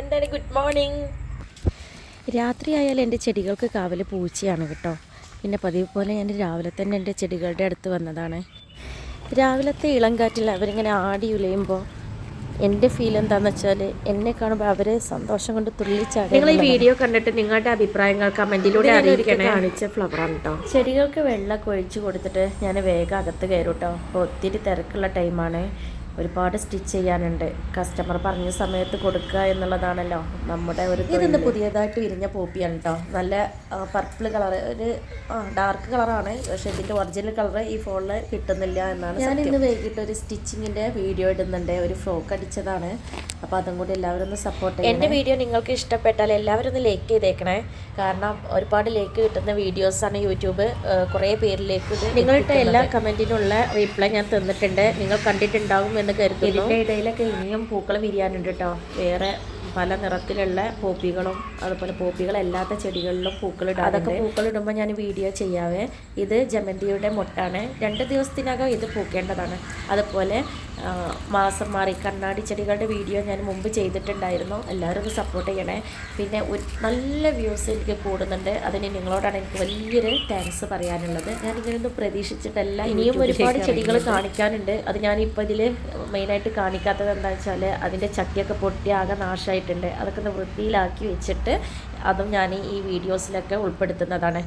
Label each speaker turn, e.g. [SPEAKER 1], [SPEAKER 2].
[SPEAKER 1] എന്താണ് good morning. രാത്രിയായാലും എൻ്റെ ചെടികൾക്ക് കാവൽ പൂച്ചയാണ് കേട്ടോ. പിന്നെ പതിവ് പോലെ ഞാൻ രാവിലെ തന്നെ എൻ്റെ ചെടികളുടെ അടുത്ത് വന്നതാണ്. രാവിലത്തെ ഇളം കാറ്റിൽ അവരിങ്ങനെ ആടി ഉലയുമ്പോൾ എൻ്റെ ഫീൽ എന്താണെന്ന് വെച്ചാൽ എന്നെ കാണുമ്പോൾ അവർ സന്തോഷം കൊണ്ട് തുള്ളിച്ചാടി. നിങ്ങൾ ഈ വീഡിയോ കണ്ടിട്ട് നിങ്ങളുടെ അഭിപ്രായങ്ങൾ കമൻറ്റിലൂടെ അറിയിക്കണേ. കാണിച്ച ഫ്ലവറാണ് കേട്ടോ. ചെടികൾക്ക് വെള്ളമൊക്കെ ഒഴിച്ച് കൊടുത്തിട്ട് ഞാൻ വേഗം അകത്ത് കയറും കേട്ടോ. അപ്പോൾ ഒത്തിരി തിരക്കുള്ള ടൈമാണ്. ഒരുപാട് സ്റ്റിച്ച് ചെയ്യാനുണ്ട്. കസ്റ്റമർ പറഞ്ഞ സമയത്ത് കൊടുക്കുക എന്നുള്ളതാണല്ലോ നമ്മുടെ ഒരു. ഇതൊന്ന് പുതിയതായിട്ട് വിരിഞ്ഞ പോപ്പിയാണ് കേട്ടോ. നല്ല പർപ്പിൾ കളർ, ഒരു ഡാർക്ക് കളറാണ്. പക്ഷെ ഇതിൻ്റെ ഒറിജിനൽ കളർ ഈ ഫോണിൽ കിട്ടുന്നില്ല എന്നാണ്. ഞാൻ ഇന്ന് വൈകിട്ട് ഒരു സ്റ്റിച്ചിങ്ങിൻ്റെ വീഡിയോ ഇടുന്നുണ്ട്. ഒരു ഫ്രോക്ക് അടിച്ചതാണ്. അപ്പോൾ അതും കൂടി എല്ലാവരും ഒന്ന് സപ്പോർട്ട് ചെയ്യണം. എൻ്റെ വീഡിയോ നിങ്ങൾക്ക് ഇഷ്ടപ്പെട്ടാൽ എല്ലാവരും ഒന്ന് ലൈക്ക് ചെയ്തേക്കണേ. കാരണം ഒരുപാട് ലൈക്ക് കിട്ടുന്ന വീഡിയോസാണ് യൂട്യൂബ് കുറേ പേരിലേക്ക്. നിങ്ങളുടെ എല്ലാ കമൻറ്റിനുള്ള റീപ്ലൈ ഞാൻ തന്നിട്ടുണ്ട്. നിങ്ങൾ കണ്ടിട്ടുണ്ടാകും എന്ന് കരുതുന്നു. ഇതിൻ്റെ ഇടയിലൊക്കെ ഇനിയും പൂക്കൾ വിരിയാനുണ്ട് കേട്ടോ. വേറെ പല നിറത്തിലുള്ള പോപ്പികളും അതുപോലെ പോപ്പികളല്ലാത്ത ചെടികളിലും പൂക്കളിടാം. അതൊക്കെ പൂക്കളിടുമ്പോൾ ഞാൻ വീഡിയോ ചെയ്യാവേ. ഇത് ജമന്തിയുടെ മൊട്ടാണ്. 2 ദിവസത്തിനകം ഇത് പൂക്കേണ്ടതാണ്. അതുപോലെ മാസം മാറി കണ്ണാടി ചെടികളുടെ വീഡിയോ ഞാൻ മുമ്പ് ചെയ്തിട്ടുണ്ടായിരുന്നു. എല്ലാവരും ഒന്ന് സപ്പോർട്ട് ചെയ്യണേ. പിന്നെ നല്ല വ്യൂസ് എനിക്ക് കൂടുന്നുണ്ട്. അതിന് നിങ്ങളോടാണ് എനിക്ക് വലിയൊരു താങ്ക്സ് പറയാനുള്ളത്. ഞാൻ ഇങ്ങനെയൊന്നും പ്രതീക്ഷിച്ചിട്ടല്ല. ഇനിയും ഒരുപാട് ചെടികൾ കാണിക്കാനുണ്ട്. അത് ഞാനിപ്പോൾ ഇതിൽ മെയിനായിട്ട് കാണിക്കാത്തത് എന്താണെന്ന് വെച്ചാൽ അതിൻ്റെ ചട്ടിയൊക്കെ പൊട്ടി ആകെ നാശമായിട്ടുണ്ട്. അതൊക്കെ ഒന്ന് വൃത്തിയിലാക്കി വെച്ചിട്ട് അതും ഞാൻ ഈ വീഡിയോസിലൊക്കെ ഉൾപ്പെടുത്തുന്നതാണ്.